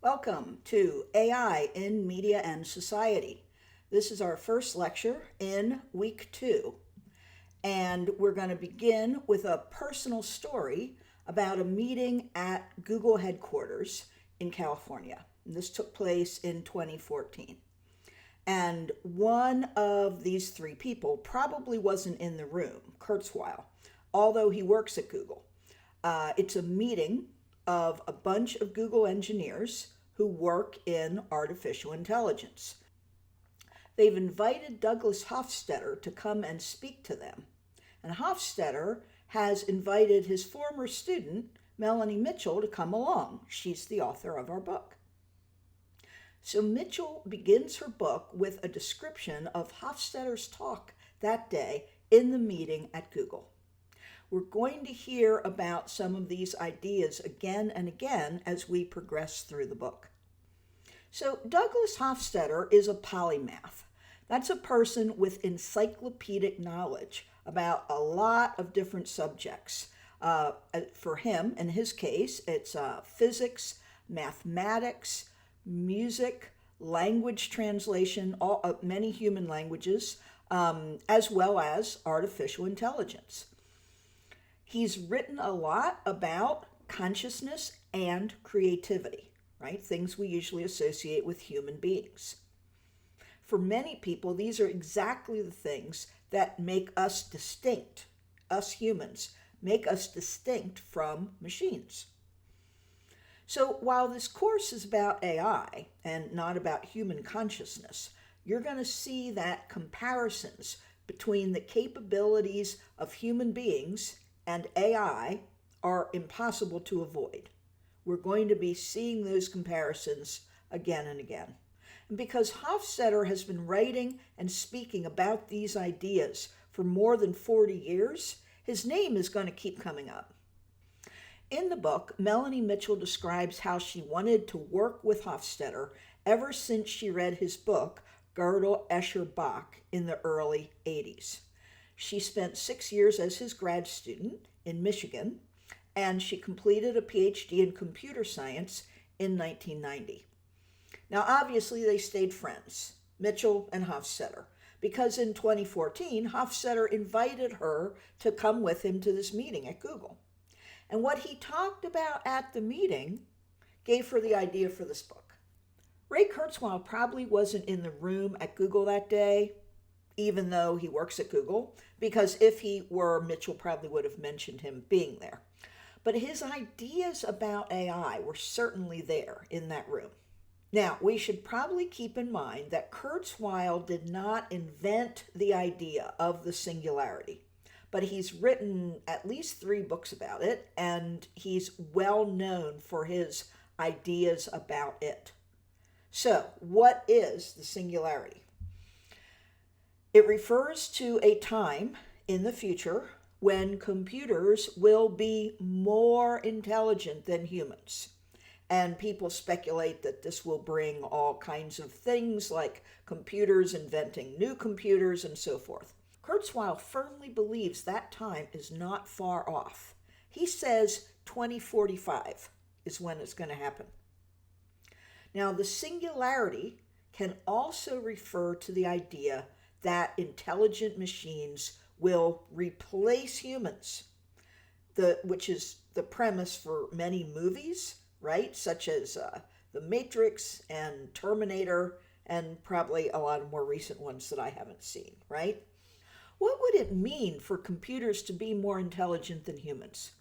Welcome to AI in Media and Society. This is our first lecture in week 2, and we're going to begin with a personal story about a meeting at Google headquarters in California. And this took place in 2014. And one of these 3 people probably wasn't in the room, Kurzweil, although he works at Google. It's a meeting of a bunch of Google engineers who work in artificial intelligence. They've invited Douglas Hofstadter to come and speak to them. And Hofstadter has invited his former student, Melanie Mitchell, to come along. She's the author of our book. So Mitchell begins her book with a description of Hofstadter's talk that day in the meeting at Google. We're going to hear about some of these ideas again and again as we progress through the book. So Douglas Hofstadter is a polymath. That's a person with encyclopedic knowledge about a lot of different subjects. For him, in his case, it's physics, mathematics, music, language translation, many human languages, as well as artificial intelligence. He's written a lot about consciousness and creativity, right? Things we usually associate with human beings. For many people, these are exactly the things that make us distinct, us humans, make us distinct from machines. So while this course is about AI and not about human consciousness, you're going to see that comparisons between the capabilities of human beings and AI are impossible to avoid. We're going to be seeing those comparisons again and again. And because Hofstadter has been writing and speaking about these ideas for more than 40 years, his name is going to keep coming up. In the book, Melanie Mitchell describes how she wanted to work with Hofstadter ever since she read his book, Gödel, Escher, Bach, in the early 80s. She spent 6 years as his grad student in Michigan, and she completed a PhD in computer science in 1990. Now, obviously, they stayed friends, Mitchell and Hofstadter, because in 2014, Hofstadter invited her to come with him to this meeting at Google. And what he talked about at the meeting gave her the idea for this book. Ray Kurzweil probably wasn't in the room at Google that day, even though he works at Google, because if he were, Mitchell probably would have mentioned him being there. But his ideas about AI were certainly there in that room. Now, we should probably keep in mind that Kurzweil did not invent the idea of the singularity, but he's written at least 3 books about it, and he's well known for his ideas about it. So, what is the singularity? It refers to a time in the future when computers will be more intelligent than humans. And people speculate that this will bring all kinds of things like computers inventing new computers and so forth. Kurzweil firmly believes that time is not far off. He says 2045 is when it's going to happen. Now, the singularity can also refer to the idea that intelligent machines will replace humans, which is the premise for many movies, right? Such as The Matrix and Terminator, and probably a lot of more recent ones that I haven't seen, right? What would it mean for computers to be more intelligent than humans?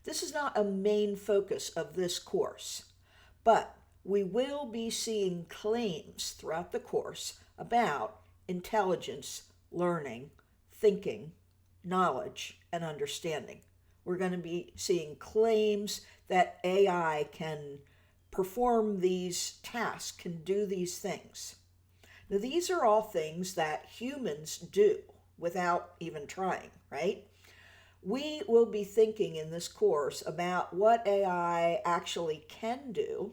This is not a main focus of this course, but we will be seeing claims throughout the course about intelligence, learning, thinking, knowledge, and understanding. We're going to be seeing claims that AI can perform these tasks, can do these things. Now, these are all things that humans do without even trying, right? We will be thinking in this course about what AI actually can do,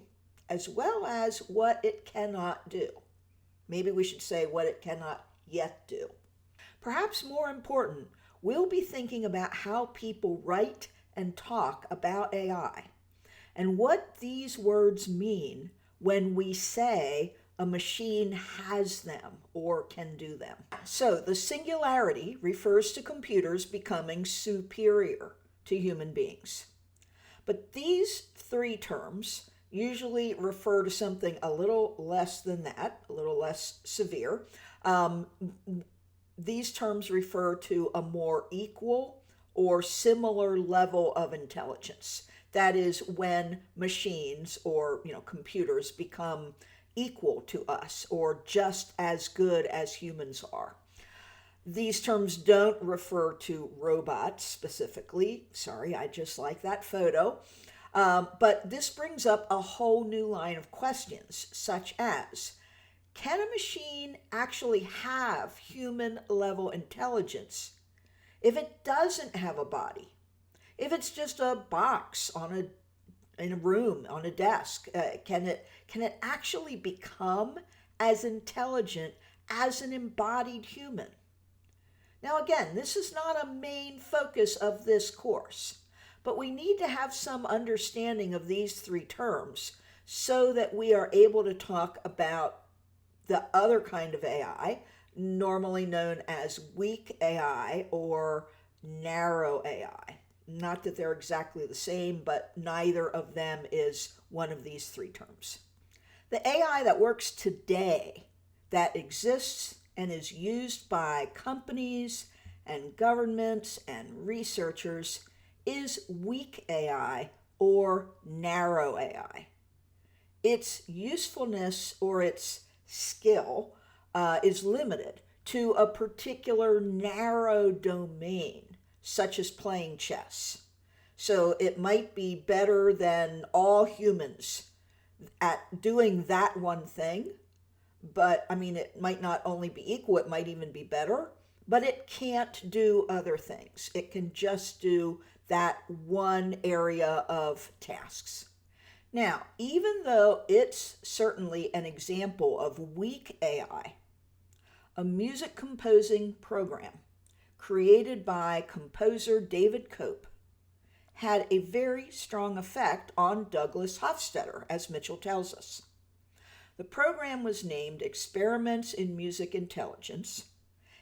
as well as what it cannot do. Maybe we should say what it cannot yet do. Perhaps more important, we'll be thinking about how people write and talk about AI and what these words mean when we say a machine has them or can do them. So the singularity refers to computers becoming superior to human beings. But these three terms usually refer to something a little less than that, a little less severe. These terms refer to a more equal or similar level of intelligence. That is when machines or computers become equal to us or just as good as humans are. These terms don't refer to robots specifically. Sorry, I just like that photo. But this brings up a whole new line of questions, such as, can a machine actually have human level intelligence if it doesn't have a body? If it's just a box in a room, on a desk, can it actually become as intelligent as an embodied human? Now again, this is not a main focus of this course, but we need to have some understanding of these three terms so that we are able to talk about the other kind of AI, normally known as weak AI or narrow AI. Not that they're exactly the same, but neither of them is one of these three terms. The AI that works today, that exists and is used by companies and governments and researchers, is weak AI or narrow AI. Its usefulness or its skill is limited to a particular narrow domain, such as playing chess. So it might be better than all humans at doing that one thing, but it might not only be equal, it might even be better, but it can't do other things. It can just do that one area of tasks. Now, even though it's certainly an example of weak AI, a music composing program created by composer David Cope had a very strong effect on Douglas Hofstadter, as Mitchell tells us. The program was named Experiments in Music Intelligence,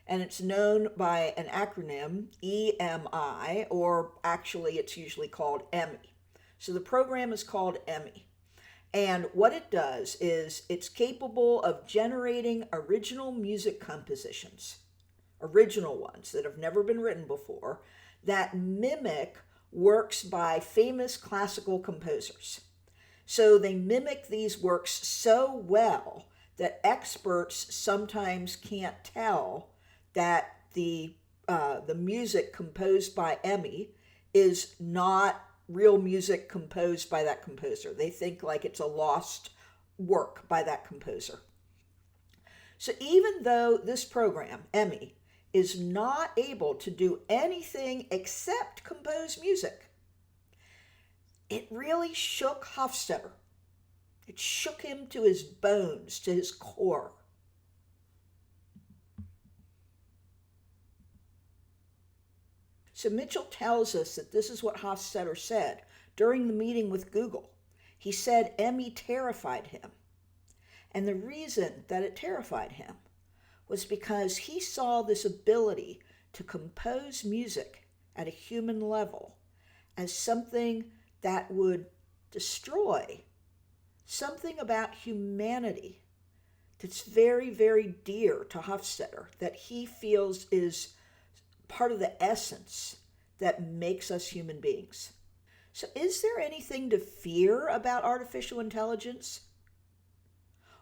and it's known by an acronym EMI, or actually it's usually called EMI. So the program is called EMI. And what it does is it's capable of generating original music compositions, original ones that have never been written before, that mimic works by famous classical composers. So they mimic these works so well that experts sometimes can't tell that the music composed by EMI is not real music composed by that composer. They think like it's a lost work by that composer. So even though this program, EMI, is not able to do anything except compose music, it really shook Hofstadter. It shook him to his bones, to his core. So Mitchell tells us that this is what Hofstadter said during the meeting with Google. He said EMI terrified him. And the reason that it terrified him was because he saw this ability to compose music at a human level as something that would destroy something about humanity that's very, very dear to Hofstadter, that he feels is part of the essence that makes us human beings. So is there anything to fear about artificial intelligence?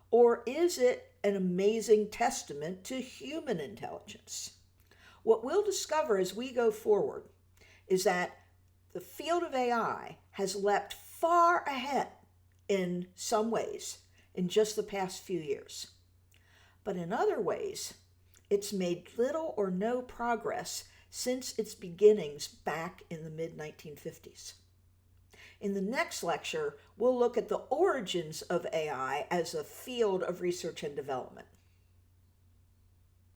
Or is it an amazing testament to human intelligence? What we'll discover as we go forward is that the field of AI has leapt far ahead in some ways in just the past few years. But in other ways, it's made little or no progress since its beginnings back in the mid-1950s. In the next lecture, we'll look at the origins of AI as a field of research and development.